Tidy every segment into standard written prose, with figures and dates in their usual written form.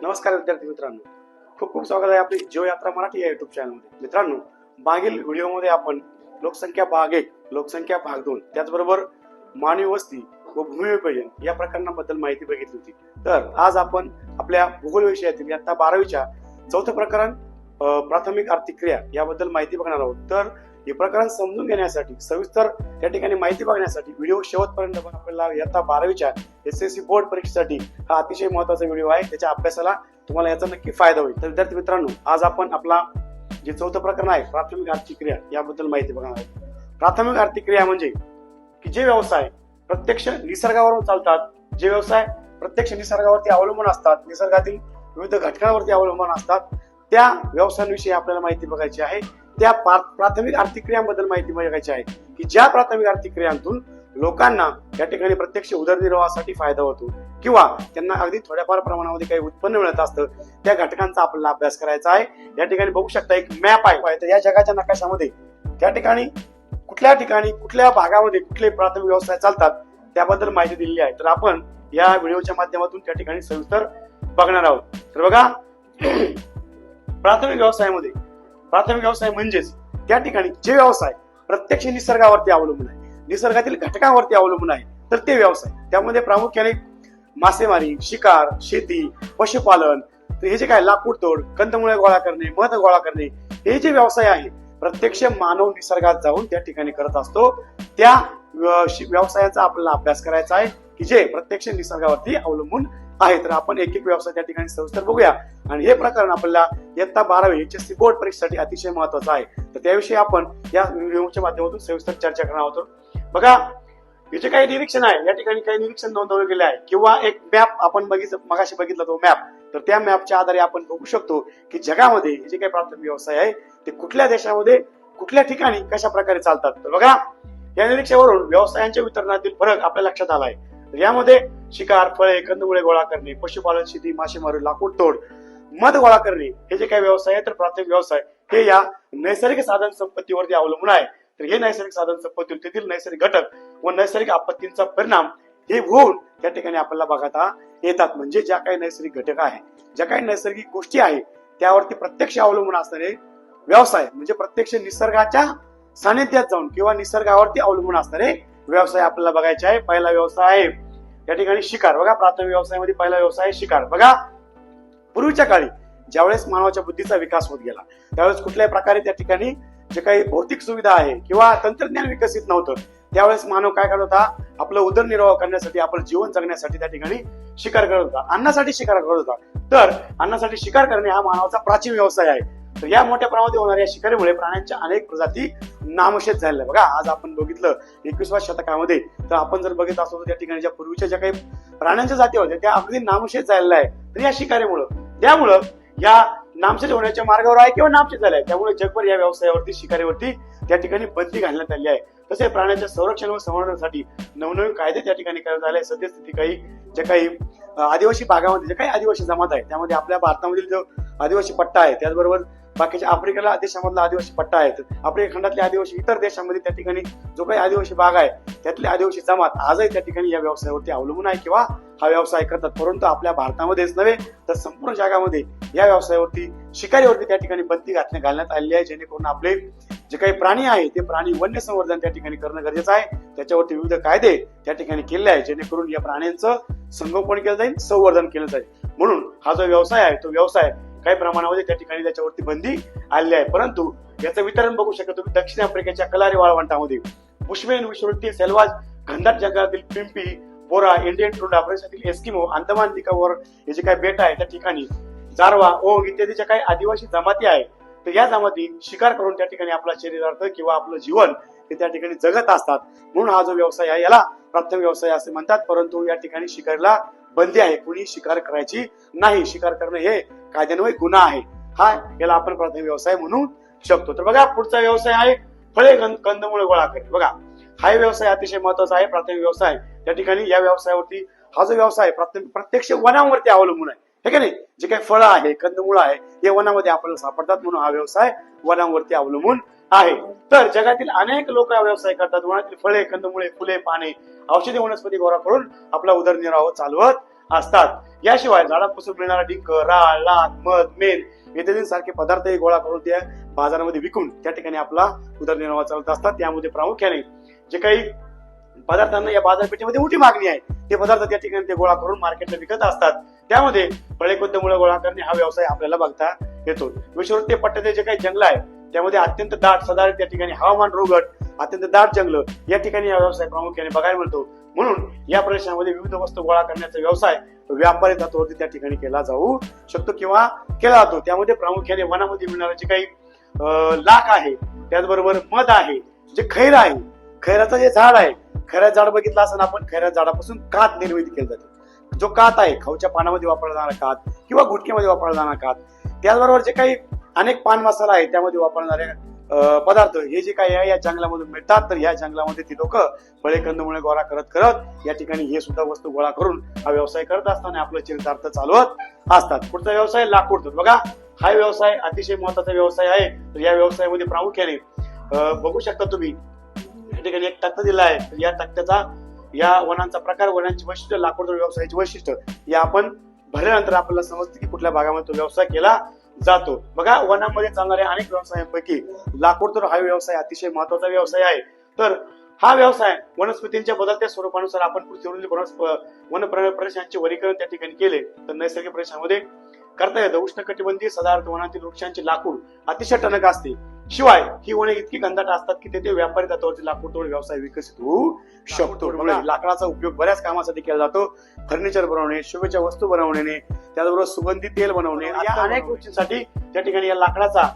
नमस्कार विद्यार्थी मित्रांनो, खूप खूप स्वागत आहे आपली जीव यात्रा मराठी या युट्यूब चॅनलमध्ये. मित्रांनो, मागील व्हिडिओमध्ये आपण लोकसंख्या भाग 1, लोकसंख्या भाग 2, त्याचबरोबर मानवी वस्ती व भूमिविभाजन या प्रकरणाबद्दल माहिती बघितली होती. तर आज आपण आपल्या भूगोल विषयातील इयत्ता 12वीच्या चौथं प्रकरण प्राथमिक आर्थिक क्रिया याबद्दल माहिती बघणार आहोत. तर हे प्रकरण समजून घेण्यासाठी, सविस्तर त्या ठिकाणी माहिती बघण्यासाठी व्हिडिओ शेवटपर्यंत आपल्याला इयत्ता 12वीच्या एसएससी बोर्ड परीक्षेसाठी हा अतिशय महत्त्वाचा व्हिडिओ आहे. त्याच्या अभ्यासाला तुम्हाला याचा नक्की फायदा होईल. तर विद्यार्थी मित्रांनो, आज आपण आपला जे चौथं प्रकरण आहे प्राथमिक आर्थिक क्रिया याबद्दल माहिती बघणार आहोत. प्राथमिक आर्थिक क्रिया म्हणजे की जे व्यवसाय प्रत्यक्ष निसर्गावरून चालतात, जे व्यवसाय प्रत्यक्ष निसर्गावरती अवलंबून असतात, निसर्गातील विविध घटकांवरती अवलंबून असतात, त्या व्यवसायांविषयी आपल्याला माहिती बघायची आहे. त्या प्राथमिक आर्थिक क्रियांबद्दल माहिती बघायची आहे की ज्या प्राथमिक आर्थिक क्रियांतून लोकांना या ठिकाणी प्रत्यक्ष उदरनिर्वाहासाठी फायदा होतो किंवा त्यांना अगदी थोड्याफार प्रमाणामध्ये काही उत्पन्न मिळत असतं, त्या घटकांचा आपल्याला अभ्यास करायचा आहे. या ठिकाणी बघू शकता एक मॅप आहे. तर या जगाच्या नकाशामध्ये त्या ठिकाणी कुठल्या भागामध्ये कुठले प्राथमिक व्यवसाय चालतात त्याबद्दल माहिती दिलेली आहे. तर आपण या व्हिडिओच्या माध्यमातून त्या ठिकाणी सविस्तर बघणार आहोत. तर बघा, प्राथमिक व्यवसाय म्हणजेच त्या ठिकाणी जे व्यवसाय प्रत्यक्ष निसर्गावरती अवलंबून आहे, निसर्गातील घटकावरती अवलंबून आहे, तर ते व्यवसाय. त्यामध्ये प्रामुख्याने मासेमारी, शिकार, शेती, पशुपालन, तर हे जे काय लाकूड तोड, कंदमुळे गोळा करणे, मध गोळा करणे, हे जे व्यवसाय आहे प्रत्यक्ष मानव निसर्गात जाऊन त्या ठिकाणी करत असतो, त्या व्यवसायाचा आपल्याला अभ्यास करायचा आहे की जे प्रत्यक्ष निसर्गावरती अवलंबून आहे. तर आपण एक एक व्यवसाय त्या ठिकाणी सविस्तर बघूया आणि हे प्रकरण आपल्याला इयत्ता 12वी एचएससी बोर्ड परीक्षेसाठी अतिशय महत्वाचं आहे. तर त्याविषयी आपण या व्हिडिओच्या माध्यमातून सविस्तर चर्चा करणार आहोत. बघा, हे जे काही निरीक्षण आहे, या ठिकाणी काही निरीक्षण नोंदवले गेले आहे किंवा एक मॅप आपण मगाशी बघितला तो मॅप. तर त्या मॅपच्या आधारे आपण बघू शकतो की जगामध्ये जे काही प्राथमिक व्यवसाय आहे ते कुठल्या देशामध्ये कुठल्या ठिकाणी कशा प्रकारे चालतात. तर बघा, या निरीक्षणावरून व्यवसायांच्या वितरणातील फरक आपल्या लक्षात आला आहे. तर यामध्ये शिकार, फळे, कंदमुळे गोळा करणे, पशुपालन, शेती, मासेमारी, लाकूड तोड, मध गोळा करणे, हे जे काही व्यवसाय आहे तर प्राथमिक व्यवसाय हे या नैसर्गिक साधन संपत्तीवरती अवलंबून आहे. तर हे नैसर्गिक साधन संपत्ती, तेथील नैसर्गिक घटक व नैसर्गिक आपत्तींचा परिणाम हे होऊन त्या ठिकाणी आपल्याला बघता येतात. म्हणजे ज्या काही नैसर्गिक घटक आहे, ज्या काही नैसर्गिक गोष्टी आहेत त्यावरती प्रत्यक्ष अवलंबून असणारे व्यवसाय म्हणजे प्रत्यक्ष निसर्गाच्या सानिध्यात जाऊन किंवा निसर्गावरती अवलंबून असणारे व्यवसाय आपल्याला बघायचे आहे. पहिला व्यवसाय आहे या ठिकाणी शिकार. बघा, प्राथमिक व्यवसायामध्ये पहिला व्यवसाय आहे शिकार. बघा, पूर्वीच्या काळी ज्यावेळेस मानवाच्या बुद्धीचा विकास होत गेला त्यावेळेस कुठल्याही प्रकारे त्या ठिकाणी जे काही भौतिक सुविधा आहे किंवा तंत्रज्ञान विकसित नव्हतं, त्यावेळेस मानव काय करत होता, आपलं उदरनिर्वाह करण्यासाठी, आपलं जीवन जगण्यासाठी त्या ठिकाणी शिकार करत होता, अन्नासाठी शिकार करत होता. तर अन्नासाठी शिकार करणे हा मानवाचा प्राचीन व्यवसाय आहे. तर या मोठ्या प्रमाणात होणाऱ्या शिकारीमुळे प्राण्यांच्या अनेक प्रजाती नामशेष झालेल्या. बघा, आज आपण बघितलं 21व्या शतकामध्ये, तर आपण जर बघित असतो त्या ठिकाणी ज्या पूर्वीच्या ज्या काही प्राण्यांच्या जाती होत्या त्या अगदी नामशेष झालेल्या आहे. तर या शिकारीमुळं, त्यामुळं या नामशेष होण्याच्या मार्गावर आहे किंवा नामशेष झाले आहे. त्यामुळे जगभर या व्यवसायावरती, शिकारीवरती त्या ठिकाणी बंदी घालण्यात आली आहे. तसे प्राण्यांच्या संरक्षण व संवर्धनासाठी नवनवीन कायदे त्या ठिकाणी करण्यात आले. सद्यस्थिती काही जे काही आदिवासी भागामध्ये जे काही आदिवासी जमात आहे, त्यामध्ये आपल्या भारतामधील जो आदिवासी पट्टा आहे, त्याचबरोबर बाकीच्या आफ्रिकेला देशामधला आदिवासी पट्टा आहे, आफ्रिका खंडातले आदिवासी, इतर देशांमध्ये त्या ठिकाणी जो काही आदिवासी भाग आहे त्यातले आदिवासी जमात आजही त्या ठिकाणी या व्यवसायावरती अवलंबून आहे किंवा हा व्यवसाय करतात. परंतु आपल्या भारतामध्येच नव्हे तर संपूर्ण जगामध्ये या व्यवसायावरती, शिकारीवरती त्या ठिकाणी बंदी घालण्यात आलेली आहे, जेणेकरून आपले जे काही प्राणी आहे ते प्राणी वन्य संवर्धन त्या ठिकाणी करणं गरजेचं आहे. त्याच्यावरती विविध कायदे त्या ठिकाणी केले आहे, जेणेकरून या प्राण्यांचं संगोपन केलं जाईल, संवर्धन केलं जाईल. म्हणून हा जो व्यवसाय आहे तो व्यवसाय काही प्रमाणामध्ये त्या ठिकाणी त्याच्यावरती बंदी आलेली आहे. परंतु याचं वितरण बघू शकता तुम्ही दक्षिण आफ्रिकेच्या कलारी वाळवंटामध्ये, बुशमेन विषुववृत्तीय सेल्वाज घनदाट जंगलातील पिंपी, बोरा, इंडियन टुंडा प्रदेशातील एस्किमो, अंदमान निकोबार हे जे काही बेट आहे त्या ठिकाणी जारवा, ओंग इत्यादी ज्या काही आदिवासी जमाती आहेत, तर या जमाती शिकार करून त्या ठिकाणी आपला शरीरार्थ किंवा आपलं जीवन हे त्या ठिकाणी जगत असतात. म्हणून हा जो व्यवसाय आहे याला प्राथमिक व्यवसाय असे म्हणतात. परंतु या ठिकाणी शिकारीला बंदी आहे, कुणी शिकार करायची नाही. शिकार करणं हे कायद्यान्वये गुन्हा आहे. हा याला आपण प्राथमिक व्यवसाय म्हणू शकतो. तर बघा, पुढचा व्यवसाय आहे फळे, कंदमुळे गोळा करणे. बघा, हा व्यवसाय अतिशय महत्वाचा आहे, प्राथमिक व्यवसाय. त्या ठिकाणी या व्यवसायावरती हा जो व्यवसाय प्रत्यक्ष वनावरती अवलंबून आहे, हे का नाही. जे काही फळं आहे, कंदमुळं आहे, हे वनामध्ये आपल्याला सापडतात, म्हणून हा व्यवसाय वनावरती अवलंबून आहे. तर जगातील अनेक लोक हा व्यवसाय करतात. वनातील फळे, कंदमुळे, फुले, पाने, औषधी वनस्पती गोळा करून आपला उदरनिर्वाह चालवत असतात. याशिवाय झाडापासून मिळणारा डिंक, राळ, लाख, मध, मेण इत्यादींसारखे पदार्थही गोळा करून त्या बाजारामध्ये विकून त्या ठिकाणी आपला उदरनिर्वाह चालत असतात. त्यामध्ये प्रामुख्याने जे काही पदार्थांना या बाजारपेठेमध्ये मोठी मागणी आहे ते पदार्थ त्या ठिकाणी ते गोळा करून मार्केटला विकत असतात. त्यामध्ये फळे कंदमुळे गोळा करणे हा व्यवसाय आपल्याला बघता येतो. विषुववृत्तीय पट्ट्याचे जे काही जंगल आहे त्यामध्ये अत्यंत दाट सदाहरित त्या ठिकाणी हवामान रोगट अत्यंत दाट जंगल या ठिकाणी हा व्यवसाय प्रामुख्याने बघायला मिळतो. म्हणून या प्रदेशामध्ये विविध वस्तू गोळा करण्याचा व्यवसाय व्यापारी तत्वावरती त्या ठिकाणी केला जाऊ शकतो किंवा केला जातो. त्यामध्ये प्रामुख्याने वनामध्ये मिळणारे जे काही लाख आहे, त्याचबरोबर मध आहे, जे खैर आहे, खैराचं जे झाड आहे, खैराचं झाड बघितलं असं आपण, खैराच्या झाडापासून कात निर्मिती केली जाते. जो कात आहे खाऊच्या पानामध्ये वापरला जाणारा कात किंवा गुटख्यामध्ये वापरला जाणारा कात, त्याचबरोबर जे काही अनेक पान मसाला आहे त्यामध्ये वापरणारे पदार्थ हे जे काही आहे या जंगलामधून मिळतात. तर या जंगलामध्ये ती लोक फळे कंदमुळे गोळा करत करत या ठिकाणी हे सुद्धा वस्तू गोळा करून हा व्यवसाय करत असताना आपलं चरितार्थ चालवत असतात. पुढचा व्यवसाय लाकूड. बघा हा व्यवसाय अतिशय महत्वाचा व्यवसाय आहे. तर या व्यवसायामध्ये प्रामुख्याने बघू शकता तुम्ही या ठिकाणी एक तक्ता दिला आहे. या तक्त्याचा या वनांचा प्रकार, वनांची वैशिष्ट्य, लाकूड व्यवसायाची वैशिष्ट्य या आपण भरल्यानंतर आपल्याला समजतं की कुठल्या भागामध्ये तो व्यवसाय केला जातो. बघा वनामध्ये चालणाऱ्या अनेक व्यवसायांपैकी लाकूड तर हा व्यवसाय अतिशय महत्वाचा व्यवसाय आहे. तर हा व्यवसाय वनस्पतींच्या बदलत्या स्वरूपानुसार आपण पृथ्वीवरील वन प्रदेशांचे वर्गीकरण त्या ठिकाणी केले तर नैसर्गिक प्रदेशामध्ये करता येतं. उष्णकटिबंधीय सदाहरित वनातील वृक्षांचे लाकूड अतिशय टणक असते. शिवाय ही वने इतकी घनदाट असतात की तेथे व्यापारी तत्वावरती लाकूड तोड व्यवसाय विकसित होऊ शकतो. लाकडाचा उपयोग बऱ्याच कामासाठी केला जातो. फर्निचर बनवणे, शोभेच्या वस्तू बनवणे, त्याचबरोबर सुगंधी तेल बनवणे या अनेक गोष्टींसाठी त्या ठिकाणी या लाकडाचा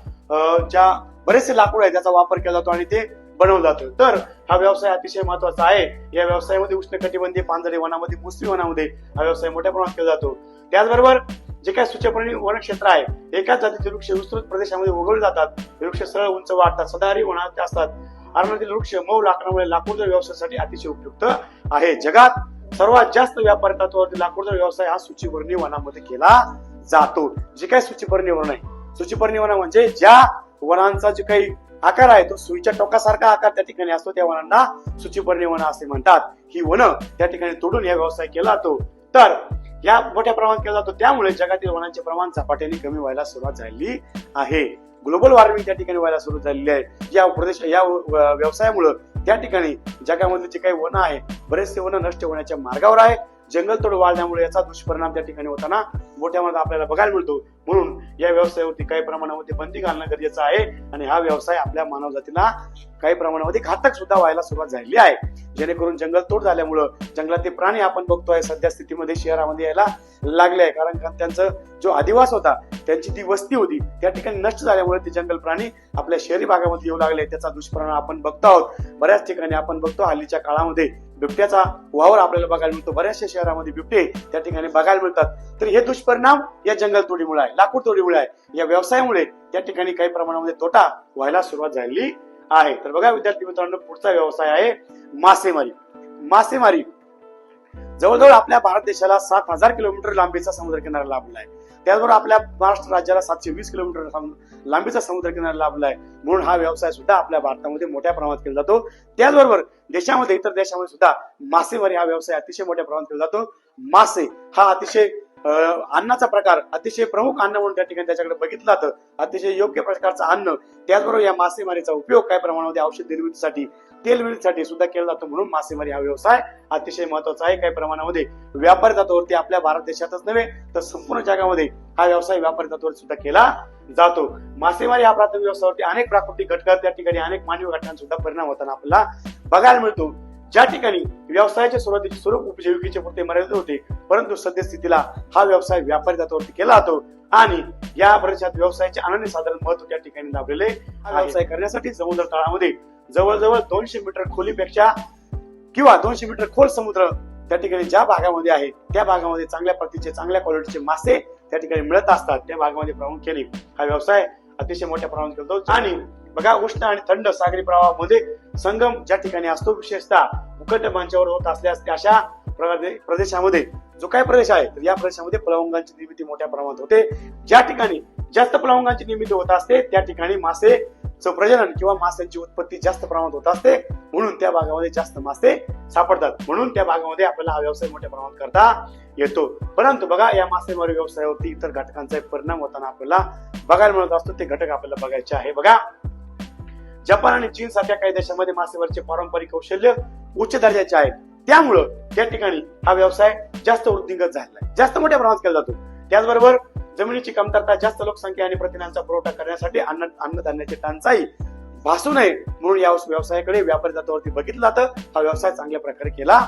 ज्या बरेचसे लाकूड आहे त्याचा वापर केला जातो आणि ते बनवलं जातं. तर हा व्यवसाय अतिशय महत्वाचा आहे. या व्यवसायामध्ये उष्णकटिबंधीय पानझडी वनामध्ये, मुसरी वनामध्ये हा व्यवसाय मोठ्या प्रमाणात केला जातो. त्याचबरोबर जे काही सूच्यपर्णी वनक्षेत्र आहे, एकाच जातीचे वृक्ष विस्तृत प्रदेशामध्ये उगवले जातात. वृक्ष सरळ उंच वाढतात, सदाहरित वनात असतात. अरण्यातील वृक्ष मऊ लाकडामुळे लाकूड व्यवसायासाठी अतिशय उपयुक्त आहे. जगात सर्वात जास्त व्यापारी तत्वावरती लाकूड व्यवसाय हा सूचीपर्णी वनामध्ये केला जातो. जे काही सूचीपर्णी वन आहे, सूचीपर्णी वन म्हणजे ज्या वनांचा जे काही आकार आहे तो सुईच्या टोकासारखा आकार त्या ठिकाणी असतो त्या वनांना सूचीपर्णी वन असे म्हणतात. ही वन त्या ठिकाणी तोडून या व्यवसाय केला जातो. तर या मोठ्या प्रमाणात केला जातो. त्यामुळे जगातील वनांचे प्रमाण झपाट्याने कमी व्हायला सुरुवात झाली आहे. ग्लोबल वॉर्मिंग त्या ठिकाणी व्हायला सुरू झालेली आहे. या व्यवसायामुळे त्या ठिकाणी जगामधले जे काही वन आहे बरेचसे वन नष्ट होण्याच्या मार्गावर आहे. जंगलतोड वाढल्यामुळे याचा दुष्परिणाम त्या ठिकाणी होताना मोठ्या प्रमाणात आपल्याला बघायला मिळतो. म्हणून या व्यवसायावरती काही प्रमाणामध्ये बंदी घालणं गरजेचं आहे आणि हा व्यवसाय आपल्या मानव जातीला काही प्रमाणामध्ये घातक सुद्धा व्हायला सुरुवात झालेली आहे. जेणेकरून जंगलतोड झाल्यामुळं जंगलातील प्राणी आपण बघतोय सध्या स्थितीमध्ये शहरामध्ये यायला लागले आहे. कारण त्यांचा जो अधिवास होता, त्यांची ती वस्ती होती, त्या ठिकाणी नष्ट झाल्यामुळे ते जंगल प्राणी आपल्या शहरी भागामध्ये येऊ लागले. त्याचा दुष्परिणाम आपण बघतो आहोत. बऱ्याच ठिकाणी आपण बघतो हल्लीच्या काळामध्ये बिबट्याचा वावर आपल्याला बघायला मिळतो. बऱ्याचशा शहरामध्ये बिबटे त्या ठिकाणी बघायला मिळतात. तर हे दुष्परिणाम या जंगल तोडीमुळे आहे, लाकूड तोडीमुळे आहे. या व्यवसायामुळे त्या ठिकाणी काही प्रमाणामध्ये तोटा व्हायला सुरुवात झालेली आहे. तर बघा विद्यार्थी मित्रांनो, पुढचा व्यवसाय आहे मासेमारी. मासेमारी जवळजवळ आपल्या भारत देशाला 7,000 किलोमीटर लांबीचा समुद्र किनारा लाभला आहे. त्याचबरोबर आपल्या महाराष्ट्र राज्याला 720 किलोमीटर लांबीचा समुद्र किनारा लाभला आहे. म्हणून हा व्यवसाय सुद्धा आपल्या भारतामध्ये मोठ्या प्रमाणात केला जातो. त्याचबरोबर देशामध्ये, इतर देशामध्ये सुद्धा मासेमारी हा व्यवसाय अतिशय मोठ्या प्रमाणात केला जातो. मासे हा अतिशय अन्नाचा प्रकार, अतिशय प्रमुख अन्न म्हणून त्या ठिकाणी त्याच्याकडे बघितलं जातं. अतिशय योग्य प्रकारचं अन्न. त्याचबरोबर या मासेमारीचा उपयोग काही प्रमाणामध्ये औषध निर्मितीसाठी, तेल निर्मितीसाठी सुद्धा केला जातो. म्हणून मासेमारी हा व्यवसाय अतिशय महत्वाचा आहे. काही प्रमाणामध्ये व्यापारी तत्वावरती आपल्या भारत देशातच नव्हे तर संपूर्ण जगामध्ये हा व्यवसाय व्यापारी तत्वावर सुद्धा केला जातो. मासेमारी हा प्राथमिक व्यवसायावरती अनेक प्राकृतिक घटकात त्या ठिकाणी अनेक मानवी घटनांचा सुद्धा परिणाम होताना आपल्याला बघायला मिळतो. ज्या ठिकाणी व्यवसायाचे सुरुवातीचे स्वरूप उपजीविकेचे पुरते मर्यादित होते, परंतु सद्यस्थितीला हा व्यवसाय व्यापारी तत्वावरती केला जातो आणि या प्रदेशात व्यवसायाचे अनन्यसाधारण महत्व त्या ठिकाणी लाभलेले. हा व्यवसाय करण्यासाठी समुद्र तळामध्ये जवळजवळ 200 मीटर खोलीपेक्षा किंवा 200 मीटर खोल समुद्र त्या ठिकाणी ज्या भागामध्ये आहे त्या भागामध्ये चांगल्या प्रतीचे, चांगल्या क्वालिटीचे मासे त्या ठिकाणी मिळत असतात. त्या भागामध्ये प्रामुख्याने हा व्यवसाय अतिशय मोठ्या प्रमाणात करतो. आणि बघा उष्ण आणि थंड सागरी प्रवाहामध्ये संगम ज्या ठिकाणी असतो, विशेषतः भूखंडमांच्यावर होत असल्यास अशा प्रदेशामध्ये जो काही प्रदेश आहे तर या प्रदेशामध्ये प्लवंगांची निर्मिती मोठ्या प्रमाणात होते. ज्या ठिकाणी जास्त प्लवंगांची निर्मिती होत असते त्या ठिकाणी मासेचं प्रजनन किंवा माशांची उत्पत्ती जास्त प्रमाणात होत असते म्हणून त्या भागामध्ये जास्त मासे सापडतात, म्हणून त्या भागामध्ये आपल्याला हा व्यवसाय मोठ्या प्रमाणात करता येतो. परंतु बघा, या मासेमारी व्यवसायावरती इतर घटकांचा परिणाम होताना आपल्याला बघायला मिळत असतो. ते घटक आपल्याला बघायचे आहे. बघा, जपान आणि चीन सारख्या काही देशांमध्ये मासेमारीचे पारंपरिक कौशल्य उच्च दर्जाचे आहे, त्यामुळं त्या ठिकाणी हा व्यवसाय जास्त वृद्धिंगत झालेला आहे, जास्त मोठ्या प्रमाणात केला जातो. त्याचबरोबर जमिनीची कमतरता, जास्त लोकसंख्या आणि प्रथिनांचा पुरवठा करण्यासाठी अन्नधान्याची टंचाई भासू नये म्हणून या व्यवसायाकडे व्यापारी तत्वावरती बघितलं जातं. हा व्यवसाय चांगल्या प्रकारे केला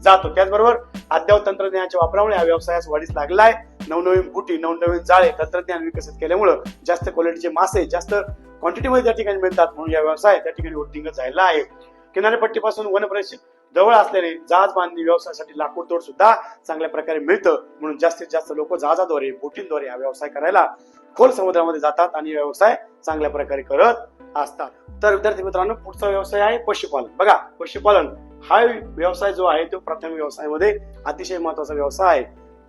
जातो. त्याचबरोबर अद्ययावत तंत्रज्ञानाच्या वापरामुळे हा व्यवसायास वाढीस लागला आहे. नवनवीन बुटी, नवनवीन जाळे तंत्रज्ञान विकसित केल्यामुळे जास्त क्वालिटीचे मासे जास्त क्वांटिटीमध्ये त्या ठिकाणी मिळतात, म्हणून या व्यवसाय त्या ठिकाणी वृद्धिंगत झालेला आहे. किनारपट्टीपासून वनप्रदेश जवळ असल्याने जहाज बांधणी व्यवसायासाठी लाकूड तोड सुद्धा चांगल्या प्रकारे मिळतं, म्हणून जास्तीत जास्त लोक जहाजाद्वारे, बोटींद्वारे हा व्यवसाय करायला खोल समुद्रामध्ये जातात आणि व्यवसाय चांगल्या प्रकारे करत असतात. तर विद्यार्थी मित्रांनो, पुढचा व्यवसाय आहे पशुपालन. बघा, पशुपालन हा व्यवसाय जो आहे तो प्राथमिक व्यवसायामध्ये अतिशय महत्वाचा व्यवसाय आहे.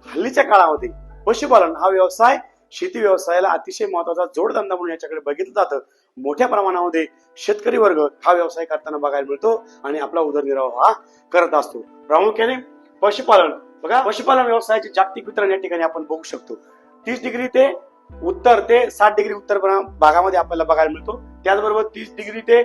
हल्लीच्या काळामध्ये पशुपालन हा व्यवसाय शेती व्यवसायाला अतिशय महत्वाचा जोडधंदा म्हणून याच्याकडे बघितलं जातं. मोठ्या प्रमाणामध्ये शेतकरी वर्ग हा व्यवसाय करताना बघायला मिळतो आणि आपला उदरनिर्वाह हा करत असतो. प्रामुख्याने पशुपालन, बघा, पशुपालन व्यवसायाचे जागतिक वितरण या ठिकाणी आपण बघू शकतो. 30 डिग्री ते उत्तर ते 60 डिग्री उत्तर भागामध्ये आपल्याला बघायला मिळतो. त्याचबरोबर 30 डिग्री ते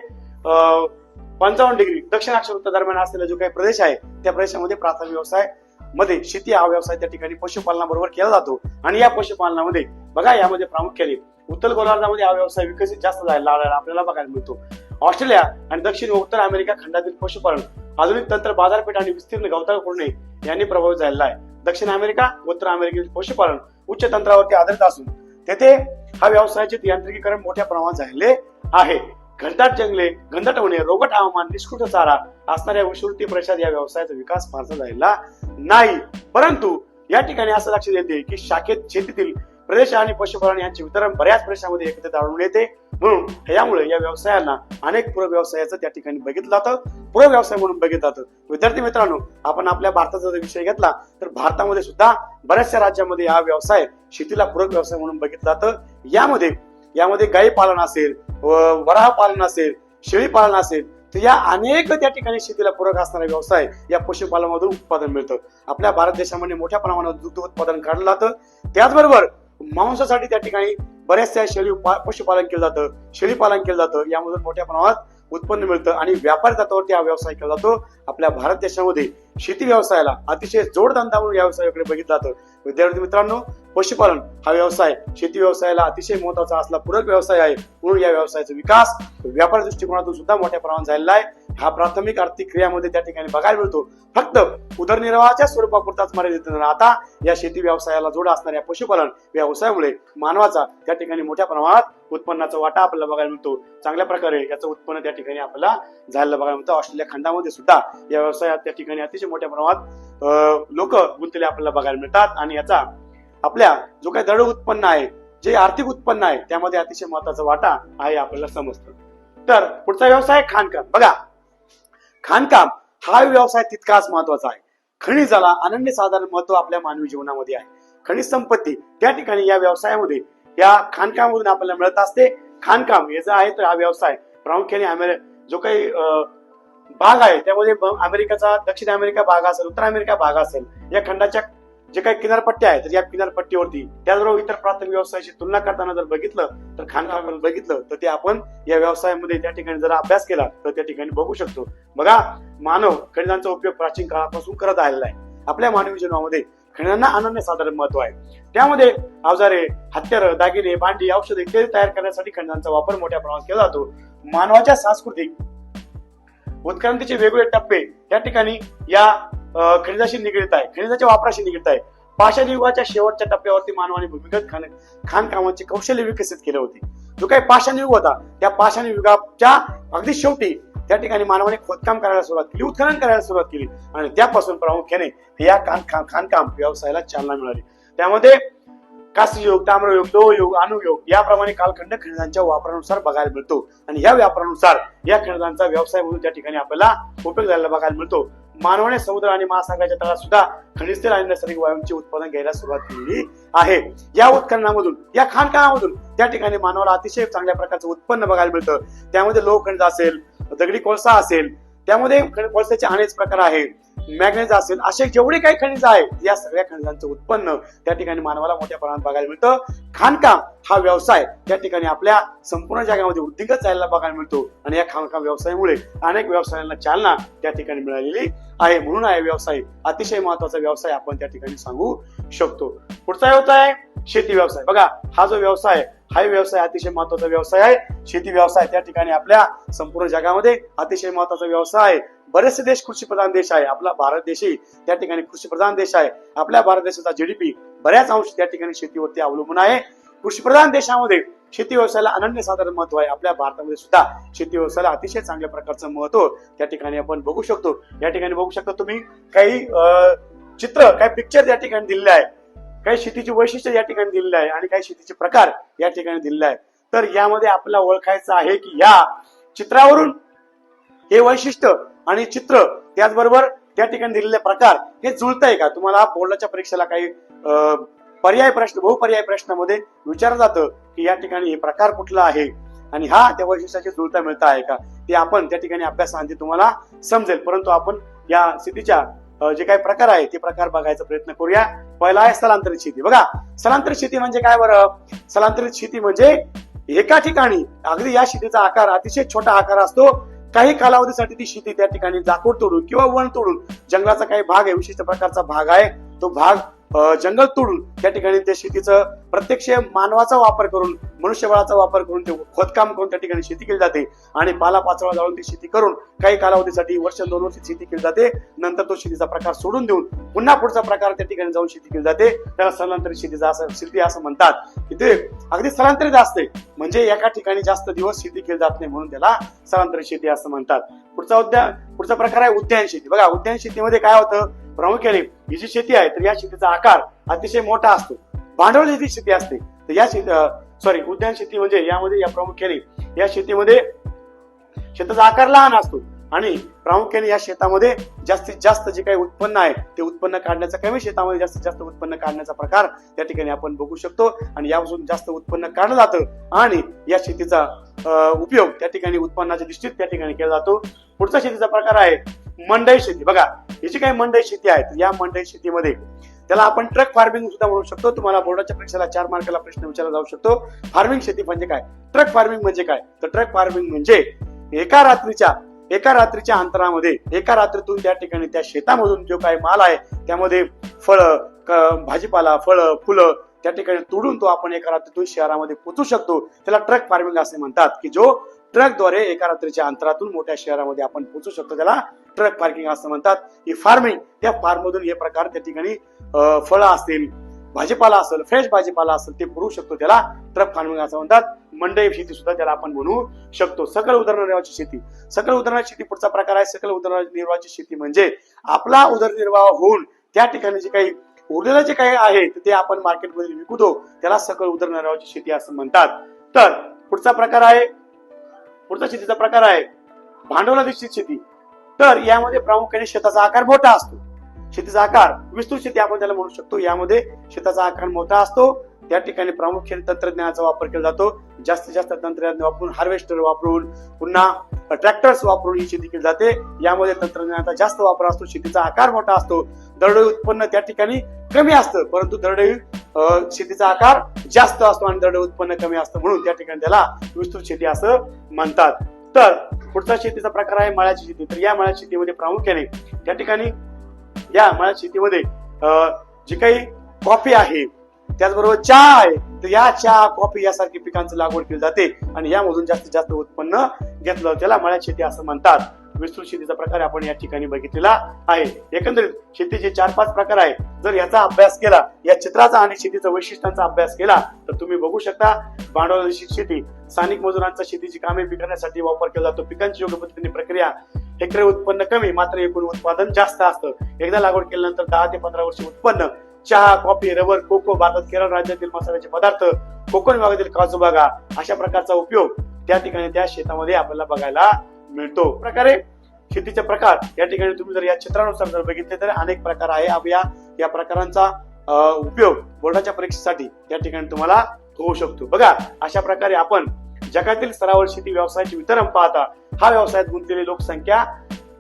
55 डिग्री दक्षिण अक्षवृत्त दरम्यान असलेला जो काही प्रदेश आहे त्या प्रदेशामध्ये प्राथमिक व्यवसाय मध्ये शेती हा व्यवसाय त्या ठिकाणी पशुपालनाबरोबर केला जातो. आणि या पशुपालनामध्ये बघा, यामध्ये प्रामुख्याने उत्तर गोलार्धामध्ये हा व्यवसाय विकसित जास्त झालेला आपल्याला बघायला मिळतो. ऑस्ट्रेलिया आणि दक्षिण व उत्तर अमेरिका खंडातील पशुपालन आधुनिक तंत्र, बाजारपेठ आणि विस्तीर्ण गवताळ पुरणे यांनी प्रभावित झालेला आहे. दक्षिण अमेरिका, उत्तर अमेरिकेतील पशुपालन उच्च तंत्रावरती आधारित असून तेथे हा व्यवसायाचे यांत्रिकीकरण मोठ्या प्रमाणात झालेले आहे. घनदाट जंगले, घनदाट वने, रोगट हवामान, निष्कृत चारा असणाऱ्या विषुवृत्तीय प्रदेशात या व्यवसायाचा विकास फारसा झालेला नाही. परंतु या ठिकाणी असं लक्षात येते की शाखेत शेतीतील प्रदेश आणि पशुपालन यांचे वितरण बऱ्याच प्रदेशामध्ये एकत्रित आढळून येते, म्हणून यामुळे या व्यवसायांना अनेक पूरक व्यवसायाचं त्या ठिकाणी बघितलं जातं, पूरक व्यवसाय म्हणून बघितलं जातं. विद्यार्थी मित्रांनो, आपण आपल्या भारताचा जर विषय घेतला तर भारतामध्ये सुद्धा बऱ्याचशा राज्यामध्ये हा व्यवसाय शेतीला पूरक व्यवसाय म्हणून बघितलं जातं. यामध्ये गाई पालन असेल, वराह पालन असेल, शेळी पालन असेल, तर या अनेक त्या ठिकाणी शेतीला पूरक असणारा व्यवसाय या पशुपालनामधून उत्पादन मिळतं. आपल्या भारत देशामध्ये मोठ्या प्रमाणात दुग्ध उत्पादन काढलं जातं. त्याचबरोबर मांसासाठी त्या ठिकाणी बऱ्याचशा पशुपालन केलं जातं, शेळी पालन केलं जातं. यामधून मोठ्या प्रमाणात उत्पन्न मिळतं आणि व्यापारी तत्वावरती हा व्यवसाय केला जातो. आपल्या भारत देशामध्ये शेती व्यवसायाला अतिशय जोडधंदा म्हणून या व्यवसायाकडे बघितलं जातं. विद्यार्थी मित्रांनो, पशुपालन हा व्यवसाय शेती व्यवसायाला अतिशय महत्वाचा असला पूरक व्यवसाय आहे, म्हणून या व्यवसायाचा विकास व्यापार दृष्टिकोनातून सुद्धा मोठ्या प्रमाणात झालेला आहे. हा प्राथमिक आर्थिक क्रियामध्ये त्या ठिकाणी बघायला मिळतो. फक्त उदरनिर्वाहाच्या स्वरूपापुरताच मर्यादित न राहता या शेती व्यवसायाला जोड असणाऱ्या पशुपालन व्यवसायामुळे मानवाचा त्या ठिकाणी मोठ्या प्रमाणात उत्पन्नाचा वाटा आपल्याला बघायला मिळतो. चांगल्या प्रकारे याचं उत्पन्न त्या ठिकाणी आपल्याला झालेलं बघायला मिळतं. ऑस्ट्रेलिया खंडामध्ये सुद्धा या व्यवसायात त्या ठिकाणी अतिशय मोठ्या प्रमाणात लोक गुंतलेले आपल्याला बघायला मिळतात आणि याचा आपल्या जो काही दर उत्पन्न आहे, जे आर्थिक उत्पन्न आहे, त्यामध्ये अतिशय महत्वाचा वाटा आहे आपल्याला समजतं. तर पुढचा व्यवसाय खाणकाम. बघा, खाणकाम हा व्यवसाय तितकाच महत्वाचा आहे. खनिजाला अनन्यसाधारण महत्व आपल्या मानवी जीवनामध्ये आहे. खनिज संपत्ती त्या ठिकाणी या व्यवसायामध्ये या खाणकामामधून आपल्याला मिळत असते. खाणकाम हे जे आहे तर हा व्यवसाय प्रामुख्याने जो काही भाग आहे त्यामध्ये अमेरिकेचा दक्षिण अमेरिका भाग असेल, उत्तर अमेरिका भाग असेल, या खंडाच्या जे काही किनारपट्टी आहे तर या किनारपट्टीवरती त्याचबरोबर इतर प्राथमिक व्यवसायाची तुलना करताना जर बघितलं तर खाणकाम बघितलं तर ते आपण या व्यवसायामध्ये त्या ठिकाणी जर अभ्यास केला तर त्या ठिकाणी बघू शकतो. बघा, मानव खनिजांचा उपयोग प्राचीन काळापासून करत आलेला आहे. आपल्या मानवी जीवनामध्ये खनिजांना अनन्यसाधारण महत्व आहे. त्यामध्ये अवजारे, हत्यार, दागिने, भांडी, औषधे इत्यादी तयार करण्यासाठी खनिजांचा वापर मोठ्या प्रमाणात केला जातो. मानवाच्या सांस्कृतिक उत्क्रांतीचे वेगवेगळे टप्पे त्या ठिकाणी या खनिजाशी निगडीत आहे, खनिजाच्या वापराशी निगडीत आहे. पाषाण युगाच्या शेवटच्या टप्प्यावरती मानवाने भूमिगत खाणकामाचे कौशल्य विकसित केले होते. जो काही पाषाण युग होता त्या पाषाण युगाच्या अगदी शेवटी त्या ठिकाणी मानवाने खोदकाम करायला सुरुवात केली, उत्खनन करायला सुरुवात केली आणि त्यापासून प्रामुख्याने या खाणकाम व्यवसायाला चालना मिळाली. त्यामध्ये कास्ययुग, ताम्रयुग, लोहयुग, अणुयुग याप्रमाणे कालखंड खनिजांच्या वापरानुसार बघायला मिळतो आणि या वापरानुसार या खनिजांचा व्यवसाय म्हणून त्या ठिकाणी आपल्याला उपयोग झालेला बघायला मिळतो. मानवाने समुद्र आणि महासागराच्या तळात सुद्धा खनिज तेल आणि नैसर्गिक वायूंचे उत्पादन घ्यायला सुरुवात केली आहे. या उत्खननामधून, या खाणकामामधून त्या ठिकाणी मानवाला अतिशय चांगल्या प्रकारचं उत्पन्न बघायला मिळतं. त्यामध्ये लोह खनिज असेल, दगडी कोळसा असेल, त्यामध्ये कोळशाचे अनेक प्रकार आहेत. मॅग्नेज असेल, असे जेवढे काही खनिज आहेत या सगळ्या खनिजांचं उत्पन्न त्या ठिकाणी मानवाला मोठ्या प्रमाणात बघायला मिळतं. खाणकाम हा व्यवसाय त्या ठिकाणी आपल्या संपूर्ण जगामध्ये वृद्धिंगत चाललेला बघायला मिळतो आणि या खाणकाम व्यवसायामुळे अनेक व्यवसायांना चालना त्या ठिकाणी मिळालेली आहे. म्हणून हा व्यवसाय अतिशय महत्वाचा व्यवसाय आपण त्या ठिकाणी सांगू शकतो. पुढचा व्यवसाय शेती व्यवसाय. बघा, हा जो व्यवसाय हा व्यवसाय अतिशय महत्वाचा व्यवसाय आहे. शेती व्यवसाय त्या ठिकाणी आपल्या संपूर्ण जगामध्ये अतिशय महत्वाचा व्यवसाय आहे. बरेचसे देश कृषी प्रधान देश आहे. आपला भारत देशही त्या ठिकाणी कृषी प्रधान देश आहे. आपल्या भारत देशाचा जीडीपी बऱ्याच अंश त्या ठिकाणी शेतीवरती अवलंबून आहे. कृषी प्रधान देशामध्ये शेती व्यवसायाला अनन्यसाधारण महत्व आहे. आपल्या भारतामध्ये सुद्धा शेती व्यवसायाला अतिशय चांगल्या प्रकारचं महत्व त्या ठिकाणी आपण बघू शकतो. या ठिकाणी बघू शकता तुम्ही काही चित्र, काही पिक्चर या ठिकाणी दिलेले आहे. काही शेतीची वैशिष्ट्य या ठिकाणी दिलेले आहे आणि काही शेतीचे प्रकार या ठिकाणी दिलेले आहे. तर यामध्ये आपल्याला ओळखायचं आहे की या चित्रावरून हे वैशिष्ट्य आणि चित्र त्याचबरोबर त्या ठिकाणी दिलेले प्रकार हे जुळतंय का. तुम्हाला बोर्डाच्या परीक्षेला काही पर्याय प्रश्न, बहुपर्याय प्रश्नामध्ये विचारलं जातं की या ठिकाणी हे प्रकार कुठला आहे आणि हा त्या वैशिष्ट्याचे जुळता मिळता आहे का, ते आपण त्या ठिकाणी अभ्यासांती तुम्हाला समजेल. परंतु आपण या शेतीच्या जे काही प्रकार आहे ते प्रकार बघायचा प्रयत्न करूया. पहिला आहे स्थलांतरित शेती. बघा, स्थलांतरित शेती म्हणजे काय बरं. स्थलांतरित शेती म्हणजे एका ठिकाणी अगदी या शेतीचा आकार अतिशय छोटा आकार असतो. काही कालावधीसाठी ती शेती त्या ठिकाणी लाकूड तोडून किंवा वन तोडून, जंगलाचा काही भाग आहे, विशिष्ट प्रकारचा भाग आहे, तो भाग जंगल तोडून त्या ठिकाणी त्या शेतीचं प्रत्यक्ष मानवाचा वापर करून, मनुष्यबळाचा वापर करून ते खोदकाम करून त्या ठिकाणी शेती केली जाते आणि पालापाचोळा जाळून ती शेती करून काही कालावधीसाठी वर्ष 2 वर्ष शेती केली जाते. नंतर तो शेतीचा प्रकार सोडून देऊन पुन्हा पुढचा प्रकार त्या ठिकाणी जाऊन शेती केली जाते. त्याला स्थलांतरित शेती असं म्हणतात की ते अगदी स्थलांतरित असते, म्हणजे एका ठिकाणी जास्त दिवस शेती केली जात नाही म्हणून त्याला स्थलांतरित शेती असं म्हणतात. पुढचा प्रकार आहे उद्यान शेती. बघा, उद्यान शेतीमध्ये काय होतं, प्रामुख्याने ही जी शेती आहे तर या शेतीचा आकार अतिशय मोठा असतो. भांडवली शेती असते. तर या उद्यान शेती म्हणजे यामध्ये या प्रामुख्याने या शेतीमध्ये शेताचा आकार लहान असतो आणि प्रामुख्याने या शेतामध्ये जास्तीत जास्त जे काही उत्पन्न आहे ते उत्पन्न काढण्याचा, कमी शेतामध्ये जास्तीत जास्त उत्पन्न काढण्याचा प्रकार त्या ठिकाणी आपण बघू शकतो आणि यापासून जास्त उत्पन्न काढलं जातं आणि या शेतीचा उपयोग त्या ठिकाणी उत्पन्नाच्या दृष्टीत त्या ठिकाणी केला जातो. पुढचा शेतीचा प्रकार आहे मंडई शेती. बघा, ही जी काही मंडई शेती आहे तर या मंडई शेतीमध्ये त्याला आपण ट्रक फार्मिंग सुद्धा म्हणू शकतो. तुम्हाला बोर्डाच्या परीक्षेला 4 मार्काला प्रश्न विचारला जाऊ शकतो. फार्मिंग शेती म्हणजे काय, ट्रक फार्मिंग म्हणजे काय. तर ट्रक फार्मिंग म्हणजे एका रात्रीच्या अंतरामध्ये, एका रात्रीतून त्या ठिकाणी त्या शेतामधून जो काही माल आहे त्यामध्ये फळं, भाजीपाला, फळं, फुलं त्या ठिकाणी तोडून तो आपण एका रात्रीतून शहरामध्ये पोहोचू शकतो. त्याला ट्रक फार्मिंग असे म्हणतात की जो ट्रकद्वारे एका रात्रीच्या अंतरातून मोठ्या शहरामध्ये आपण पोहोचू शकतो, त्याला ट्रक फार्मिंग असं म्हणतात. ही फार्मिंग, त्या फार्ममधून हे प्रकार त्या ठिकाणी फळं असतील, भाजीपाला असेल, फ्रेश भाजीपाला असेल ते पुरवू शकतो, त्याला ट्रक फार्मिंग असं म्हणतात. मंडई शेती सुद्धा त्याला आपण म्हणू शकतो. सकल उदरनिर्वाहाची शेती. सकल उदरनिर्वाहाची शेती पुढचा प्रकार आहे. सकल उदरनिर्वाहाची शेती म्हणजे आपला उदरनिर्वाह होऊन त्या ठिकाणी जे काही उरलेलं जे काही आहे ते आपण मार्केटमध्ये विकतो, त्याला सकल उदरनिर्वाहाची शेती असं म्हणतात. तर पुढचा शेतीचा प्रकार आहे भांडवलाधिष्ठित शेती. तर यामध्ये प्रामुख्याने शेताचा आकार मोठा असतो. शेतीचा आकार विस्तृत शेती आपण त्याला म्हणू शकतो. यामध्ये शेताचा आकार मोठा असतो. त्या ठिकाणी प्रामुख्याने तंत्रज्ञानाचा वापर केला जातो. जास्तीत जास्त तंत्रज्ञान वापरून, हार्वेस्टर वापरून, पुन्हा ट्रॅक्टर्स वापरून ही शेती केली जाते. यामध्ये तंत्रज्ञानाचा जास्त वापर असतो. शेतीचा आकार मोठा असतो. दरडोई उत्पन्न त्या ठिकाणी कमी असतं, परंतु दरडोई शेतीचा आकार जास्त असतो आणि दरडोई उत्पन्न कमी असतं, म्हणून त्या ठिकाणी त्याला विस्तृत शेती असं म्हणतात. तर पुढचा शेतीचा प्रकार आहे मळ्याची शेती. तर या मळ्याची शेतीमध्ये प्रामुख्याने त्या ठिकाणी या मळ्याच्या शेतीमध्ये जी काही कॉफी आहे, त्याचबरोबर चहा आहे, तर या चहा, कॉफी यासारखी पिकांची लागवड केली जाते आणि यामधून जास्तीत जास्त उत्पन्न घेतलं, त्याला मळ्याची शेती असं म्हणतात. विस्तृत शेतीचा प्रकार आपण या ठिकाणी बघितलेला आहे. एकंदरीत शेतीचे 4-5 प्रकार आहेत. जर याचा अभ्यास केला, या चित्राचा आणि शेतीचा वैशिष्ट्यांचा अभ्यास केला तर तुम्ही बघू शकता. भांडवलाधिष्ठित शेती, स्थानिक मजुरांचा शेतीची कामे पिकवण्यासाठी वापर केला जातो. पिकांची योग्य पद्धतीने प्रक्रिया, हेक्टरी उत्पन्न कमी मात्र एकूण उत्पादन जास्त असतं. एकदा लागवड केल्यानंतर 10 ते 15 वर्ष उत्पन्न. चहा, कॉफी, रबर, कोको, भारतात केरळ राज्यातील मसाल्याचे पदार्थ, कोकण विभागातील काजू बागा, अशा प्रकारचा उपयोग त्या ठिकाणी त्या शेतामध्ये आपल्याला बघायला मिळतो. प्रकारे शेतीचे प्रकार या ठिकाणी तुम्ही जर या चित्रानुसार जर बघितले तर अनेक प्रकार आहे. या प्रकारांचा उपयोग बोर्डाच्या परीक्षेसाठी त्या ठिकाणी तुम्हाला होऊ शकतो. बघा, अशा प्रकारे आपण जगातील स्तरावर शेती व्यवसायाचे वितरण पाहता. हा व्यवसायात गुंतलेली लोकसंख्या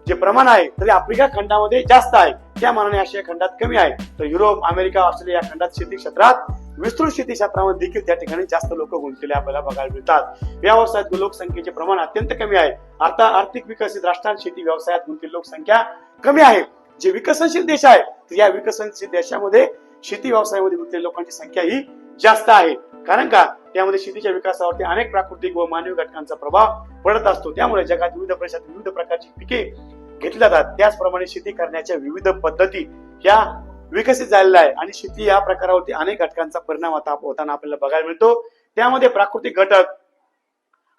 जे प्रमाण आहे तरी आफ्रिका खंडामध्ये जास्त आहे, त्या मानाने आशिया खंडात कमी आहे. तर युरोप, अमेरिका, ऑस्ट्रेलिया या खंडात शेती क्षेत्रात, विस्तृत शेती क्षेत्रामध्ये देखील त्या ठिकाणी जास्त लोक गुंतलेले आपल्याला बघायला मिळतात. व्यवसायात लोकसंख्येचे प्रमाण अत्यंत कमी आहे. आता आर्थिक विकसित राष्ट्रांत शेती व्यवसायात गुंतलेली लोकसंख्या कमी आहे. जे विकसनशील देश आहे तर या विकसनशील देशामध्ये शेती व्यवसायामध्ये गुंतलेल्या लोकांची संख्या ही जास्त आहे. कारण का त्यामध्ये शेतीच्या विकासावरती अनेक प्राकृतिक व मानवी घटकांचा प्रभाव पडत असतो. त्यामुळे जगात विविध प्रदेशात विविध प्रकारची पिके घेतली जातात. त्याचप्रमाणे शेती करण्याच्या विविध पद्धती या विकसित झालेल्या आहे आणि शेती या प्रकारावरती अनेक घटकांचा परिणाम होताना आपल्याला बघायला मिळतो. त्यामध्ये प्राकृतिक घटक,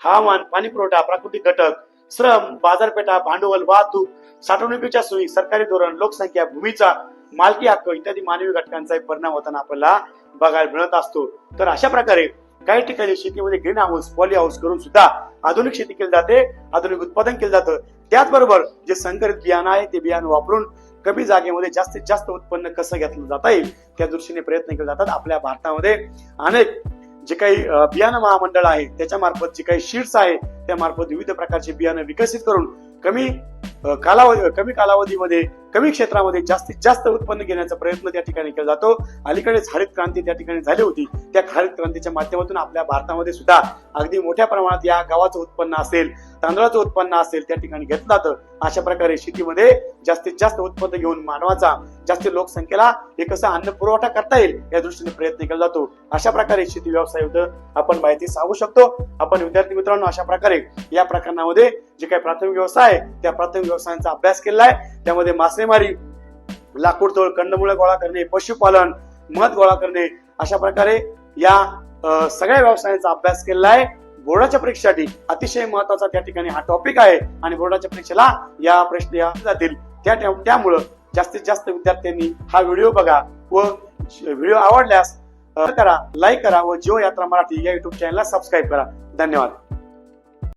हवामान, पाणी पुरवठा, प्राकृतिक घटक, श्रम, बाजारपेठा, भांडवल, वाहतूक, साठवणुकीच्या सोयी, सरकारी धोरण, लोकसंख्या, भूमीचा मालकी हक्क इत्यादी मानवी घटकांचा परिणाम होताना आपल्याला बघायला मिळत असतो. तर अशा प्रकारे काही ठिकाणी शेतीमध्ये ग्रीन हाऊस, पॉली हाऊस करून सुद्धा आधुनिक शेती केली जाते, आधुनिक उत्पादन केलं जातं. त्याचबरोबर जे संकरित बियाणं आहे ते बियाणं वापरून कमी जागेमध्ये जास्तीत जास्त उत्पन्न कसं घेतलं जाता येईल त्या दृष्टीने प्रयत्न केले जातात. आपल्या भारतामध्ये अनेक जे काही बियाणं महामंडळ आहे त्याच्या मार्फत जे काही शीड्स आहे त्या मार्फत विविध प्रकारचे बियाणं विकसित करून कमी कालावधीमध्ये कमी क्षेत्रामध्ये जास्तीत जास्त उत्पन्न घेण्याचा प्रयत्न त्या ठिकाणी केला जातो. अलीकडेच हरित क्रांती त्या ठिकाणी झाली होती. त्या हरित क्रांतीच्या माध्यमातून आपल्या भारतामध्ये सुद्धा अगदी मोठ्या प्रमाणात या गव्हाचं उत्पन्न असेल, तांदळाचं उत्पन्न असेल त्या ठिकाणी घेतलं जातं. अशा प्रकारे शेतीमध्ये जास्तीत जास्त उत्पन्न घेऊन मानवाचा जास्तीत लोकसंख्येला एक असा अन्न पुरवठा करता येईल या दृष्टीने प्रयत्न केला जातो. अशा प्रकारे शेती व्यवसायाबद्दल आपण माहिती सांगू शकतो. आपण विद्यार्थी मित्रांनो अशा प्रकारे या प्रकरणामध्ये जे काही प्राथमिक व्यवसाय आहे त्या प्राथमिक व्यवसायांचा अभ्यास केला आहे. त्यामध्ये मासेमारी, लाकूड तोड, कंदमुळे गोळा करणे, पशुपालन, मध गोळा करणे अशा प्रकारे या सगळ्या व्यवसायांचा अभ्यास केला आहे. बोर्डाच्या परीक्षेसाठी अतिशय महत्वाचा त्या ठिकाणी हा टॉपिक आहे आणि बोर्डाच्या परीक्षेला या प्रश्न जातील. त्यामुळं जास्तीत जास्त विद्यार्थ्यांनी हा व्हिडिओ बघा व व्हिडिओ आवडल्यास करा, लाईक करा व जिओ यात्रा मराठी या युट्यूब चॅनलला सबस्क्राईब करा. धन्यवाद.